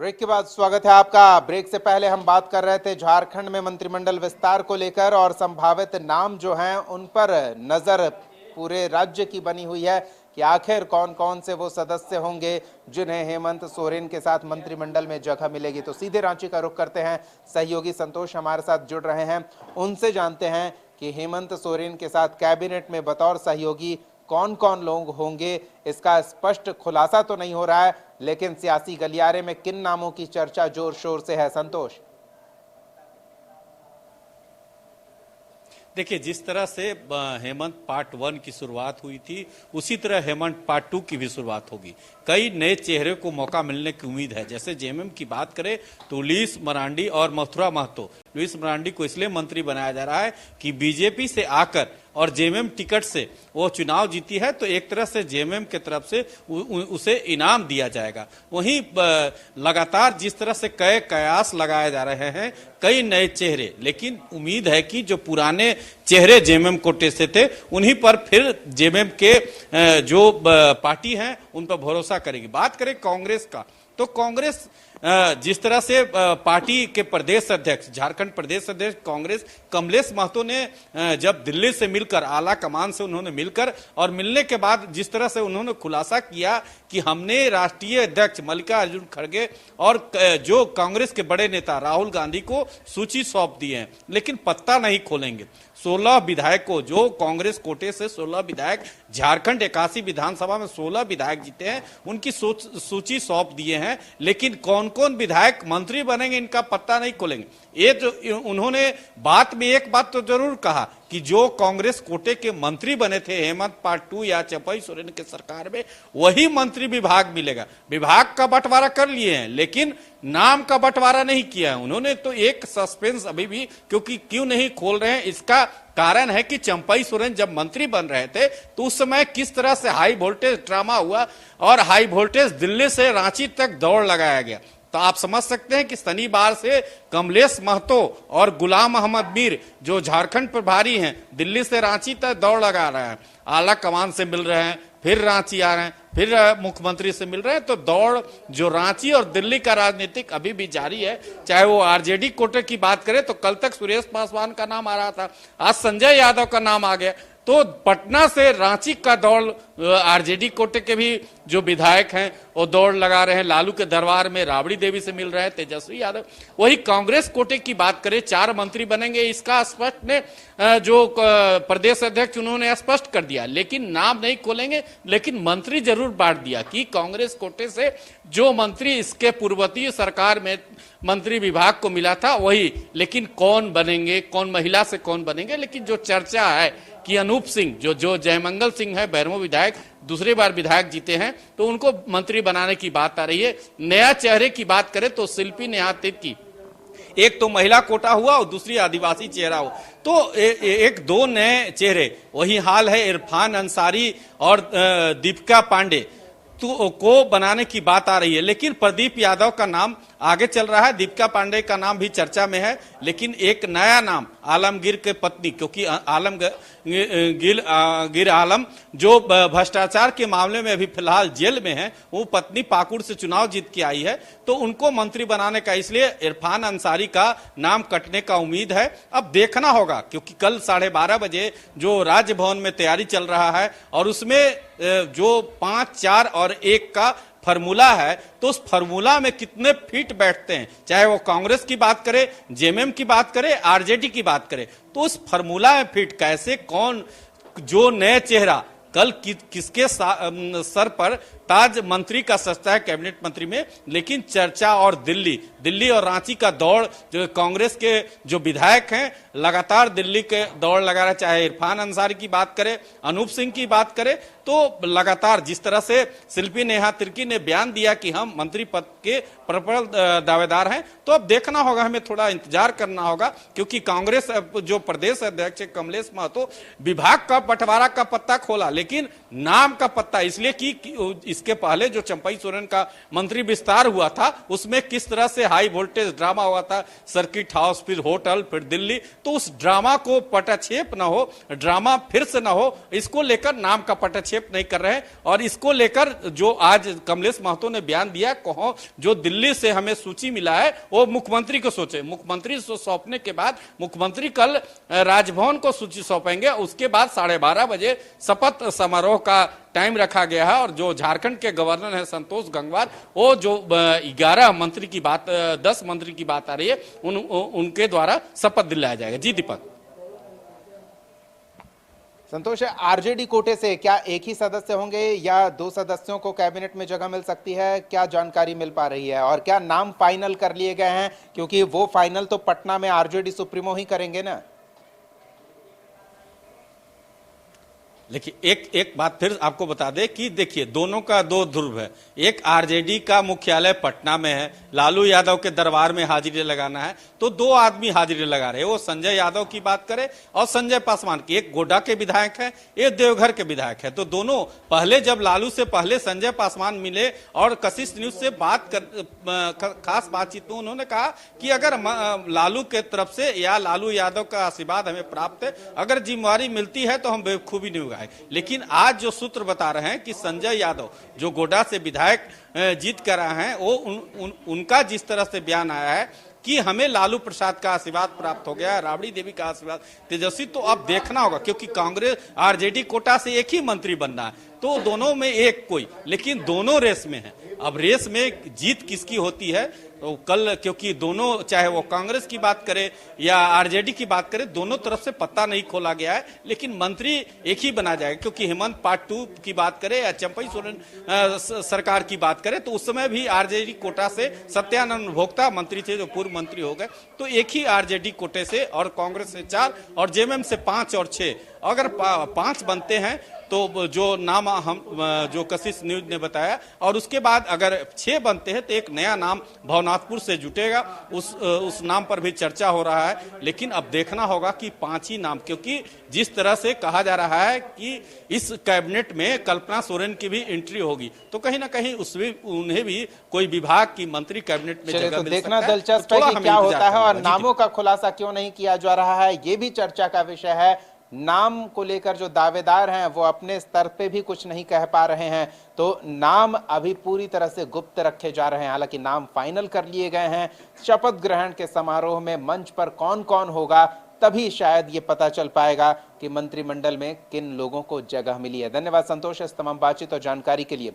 Break के बाद स्वागत है आपका। ब्रेक से पहले हम बात कर रहे थे झारखंड में मंत्रिमंडल विस्तार को लेकर और संभावित नाम जो हैं उन पर नजर पूरे राज्य की बनी हुई है कि आखिर कौन कौन से वो सदस्य होंगे जिन्हें हेमंत सोरेन के साथ मंत्रिमंडल में जगह मिलेगी। तो सीधे रांची का रुख करते हैं, सहयोगी संतोष हमारे साथ जुड़ रहे हैं, उनसे जानते हैं कि हेमंत सोरेन के साथ कैबिनेट में बतौर सहयोगी कौन कौन लोग होंगे। इसका स्पष्ट खुलासा तो नहीं हो रहा है, लेकिन सियासी गलियारे में किन नामों की चर्चा जोर शोर से है। संतोष, देखिए, जिस तरह से हेमंत पार्ट 1 की शुरुआत हुई थी उसी तरह हेमंत पार्ट 2 की भी शुरुआत होगी। कई नए चेहरे को मौका मिलने की उम्मीद है। जैसे जेएमएम की बात करें तो लुईस मरांडी और मथुरा महतो। लुईस मरांडी को इसलिए मंत्री बनाया जा रहा है कि बीजेपी से आकर और जेएमएम टिकट से वो चुनाव जीती है, तो एक तरह से जेएमएम की तरफ से उसे इनाम दिया जाएगा। वहीं लगातार जिस तरह से कई कयास लगाए जा रहे हैं, कई नए चेहरे, लेकिन उम्मीद है कि जो पुराने चेहरे जेएमएम कोटे से थे उन्हीं पर फिर जेएमएम के जो पार्टी है उन पर भरोसा करेगी। बात करें कांग्रेस का, तो कांग्रेस जिस तरह से पार्टी के प्रदेश अध्यक्ष, झारखंड प्रदेश अध्यक्ष कांग्रेस कमलेश महतो ने जब दिल्ली से मिलकर, आला कमान से उन्होंने मिलकर और मिलने के बाद जिस तरह से उन्होंने खुलासा किया कि हमने राष्ट्रीय अध्यक्ष मल्लिकार्जुन खड़गे और जो कांग्रेस के बड़े नेता राहुल गांधी को सूची सौंप दी है, लेकिन पत्ता नहीं खोलेंगे। 16 विधायकों, जो कांग्रेस कोटे से 16 विधायक झारखंड 81 विधानसभा में 16 विधायक जीते हैं, उनकी सूची सौंप दिए हैं, लेकिन कौन कौन विधायक मंत्री बनेंगे इनका पत्ता नहीं खोलेंगे। ये जो उन्होंने बात में एक बात तो जरूर कहा कि जो कांग्रेस कोटे के मंत्री बने थे हेमंत पार्ट 2 या चंपई सोरेन के सरकार में, वही मंत्री विभाग मिलेगा। विभाग का बंटवारा कर लिए हैं, लेकिन नाम का बंटवारा नहीं किया है उन्होंने। तो एक सस्पेंस अभी भी, क्योंकि क्यों नहीं खोल रहे हैं, इसका कारण है कि चंपई सोरेन जब मंत्री बन रहे थे तो उस समय किस तरह से हाई वोल्टेज ड्रामा हुआ और हाई वोल्टेज दिल्ली से रांची तक दौड़ लगाया गया। तो आप समझ सकते हैं कि शनिवार से कमलेश महतो और गुलाम अहमद मीर जो झारखंड प्रभारी हैं, दिल्ली से रांची तक दौड़ लगा रहे हैं, आला कमान से मिल रहे हैं, फिर रांची आ रहे हैं, फिर मुख्यमंत्री से मिल रहे हैं। तो दौड़ जो रांची और दिल्ली का राजनीतिक अभी भी जारी है। चाहे वो आरजेडी कोटे की बात करें तो कल तक सुरेश पासवान का नाम आ रहा था, आज संजय यादव का नाम आ गया। तो पटना से रांची का दौड़ आरजेडी कोटे के भी जो विधायक हैं वो दौड़ लगा रहे हैं। लालू के दरबार में राबड़ी देवी से मिल रहे हैं तेजस्वी यादव। वही कांग्रेस कोटे की बात करें, 4 मंत्री बनेंगे, इसका स्पष्ट ने जो प्रदेश अध्यक्ष उन्होंने स्पष्ट कर दिया, लेकिन नाम नहीं खोलेंगे, लेकिन मंत्री जरूर बांट दिया कि कांग्रेस कोटे से जो मंत्री इसके पूर्ववर्ती सरकार में मंत्री विभाग को मिला था वही, लेकिन कौन बनेंगे, कौन महिला से कौन बनेंगे। लेकिन जो चर्चा है कि अनूप सिंह, जो जयमंगल सिंह है, बैरमो विधायक, दूसरी बार विधायक जीते हैं, तो उनको मंत्री बनाने की बात आ रही है। नया चेहरे की बात करें तो शिल्पी नेहा तिर्की, एक तो महिला कोटा हुआ और दूसरी आदिवासी चेहरा हो, तो एक दो नए चेहरे। वही हाल है इरफान अंसारी और दीपिका पांडे को बनाने की बात आ रही है, लेकिन प्रदीप यादव का नाम आगे चल रहा है, दीपिका पांडे का नाम भी चर्चा में है। लेकिन एक नया नाम आलमगीर के पत्नी, क्योंकि आलमगीर आलम जो भ्रष्टाचार के मामले में अभी फिलहाल जेल में है, वो पत्नी पाकुड़ से चुनाव जीत के आई है, तो उनको मंत्री बनाने का, इसलिए इरफान अंसारी का नाम कटने का उम्मीद है। अब देखना होगा, क्योंकि कल 12:30 बजे जो राजभवन में तैयारी चल रहा है और उसमें जो 5, 4 और 1 का फार्मूला है, तो उस फार्मूला में कितने फिट बैठते हैं, चाहे वो कांग्रेस की बात करे, जेएमएम की बात करे, आरजेडी की बात करे, तो उस फार्मूला में फिट कैसे, कौन जो नए चेहरा कल किसके सर पर ताज मंत्री का सस्ता है कैबिनेट मंत्री में। लेकिन चर्चा और दिल्ली और रांची का दौड़, जो कांग्रेस के जो विधायक हैं लगातार दिल्ली के दौड़ लगा रहे, चाहे इरफान अंसारी की बात करें, अनूप सिंह की बात करें, तो लगातार जिस तरह से शिल्पी नेहा तिर्की ने बयान दिया कि हम मंत्री पद के प्रबल दावेदार हैं, तो अब देखना होगा, हमें थोड़ा इंतजार करना होगा, क्योंकि कांग्रेस जो प्रदेश अध्यक्ष कमलेश महतो विभाग का बंटवारा का पत्ता खोला, लेकिन लेकिन नाम का पत्ता इसलिए कि इसके पहले जो चंपई सोरेन का मंत्री विस्तार हुआ था उसमें किस तरह से हाई वोल्टेज ड्रामा हुआ था, सर्किट हाउस, फिर होटल, फिर दिल्ली, तो उस ड्रामा को पटाक्षेप न हो, ड्रामा फिर से न हो, इसको लेकर नाम का पटाक्षेप नहीं कर रहे हैं। और इसको लेकर जो आज कमलेश महतो ने बयान दिया, कहो जो दिल्ली से हमें सूची मिला है वो मुख्यमंत्री को सोचे, मुख्यमंत्री को सौंपने के बाद मुख्यमंत्री कल राजभवन को सूची सौंपेंगे, उसके बाद 12:30 बजे शपथ समारोह का टाइम रखा गया है। और जो झारखंड के गवर्नर हैं संतोष गंगवार, वो जो 11 मंत्री की बात, 10 मंत्री की बात आ रही है, उनके द्वारा शपथ दिलाया जाएगा। जी दीपक। संतोष, आरजेडी कोटे से क्या एक ही सदस्य होंगे या 2 सदस्यों को कैबिनेट में जगह मिल सकती है, क्या जानकारी मिल पा रही है? और क्या नाम फाइनल कर लिए गए हैं, क्योंकि वो फाइनल तो पटना में आरजेडी सुप्रीमो ही करेंगे ना? देखिए एक बात फिर आपको बता दें कि देखिए दोनों का दो ध्रुव है। एक आरजेडी का मुख्यालय पटना में है, लालू यादव के दरबार में हाजिरी लगाना है, तो 2 आदमी हाजिरी लगा रहे हैं। वो संजय यादव की बात करें और संजय पासवान की, एक गोड्डा के विधायक है, एक देवघर के विधायक है। तो दोनों पहले जब लालू से पहले संजय पासवान मिले और कशिश न्यूज से बात कर खास बातचीत में उन्होंने कहा कि अगर लालू के तरफ से या लालू यादव का आशीर्वाद हमें प्राप्त है, अगर जिम्मेवारी मिलती है तो हम बेवकूफी नहीं होगा। लेकिन आज जो सूत्र बता रहे हैं कि संजय यादव जो गोड्डा से विधायक जीत कर आए हैं, वो उनका जिस तरह से बयान आया है कि हमें लालू प्रसाद का आशीर्वाद प्राप्त हो गया है, राबड़ी देवी का आशीर्वाद, तेजस्वी, तो अब देखना होगा क्योंकि कांग्रेस आरजेडी कोटा से एक ही मंत्री बनना है, तो दोनों में एक कोई, लेकिन दोनों रेस में है। अब रेस में जीत किसकी होती है तो कल, क्योंकि दोनों, चाहे वो कांग्रेस की बात करे या आरजेडी की बात करे, दोनों तरफ से पत्ता नहीं खोला गया है, लेकिन मंत्री एक ही बना जाएगा। क्योंकि हेमंत पार्ट 2 की बात करे या चंपई सोरेन सरकार की बात करे, तो उस समय भी आरजेडी कोटा से सत्यानंद भोक्ता मंत्री थे जो पूर्व मंत्री हो गए, तो एक ही आरजेडी कोटे से, और कांग्रेस से 4 और जेएमएम से 5 और 6, अगर 5 बनते हैं तो जो नाम हम जो कशिश न्यूज ने बताया, और उसके बाद अगर 6 बनते हैं तो एक नया नाम भवनाथपुर से जुटेगा, उस नाम पर भी चर्चा हो रहा है। लेकिन अब देखना होगा कि 5 ही नाम, क्योंकि जिस तरह से कहा जा रहा है कि इस कैबिनेट में कल्पना सोरेन की भी एंट्री होगी, तो कहीं ना कहीं उसमें उन्हें भी कोई विभाग की मंत्री कैबिनेट में जगह मिल देखना सकता है। दिलचस्प है कि क्या होता है, और नामों का खुलासा क्यों नहीं किया जा रहा है, ये भी चर्चा का विषय है। नाम को लेकर जो दावेदार हैं वो अपने स्तर पे भी कुछ नहीं कह पा रहे हैं, तो नाम अभी पूरी तरह से गुप्त रखे जा रहे हैं। हालांकि नाम फाइनल कर लिए गए हैं। शपथ ग्रहण के समारोह में मंच पर कौन कौन होगा, तभी शायद ये पता चल पाएगा कि मंत्रिमंडल में किन लोगों को जगह मिली है। धन्यवाद संतोष इस तमाम बातचीत और जानकारी के लिए।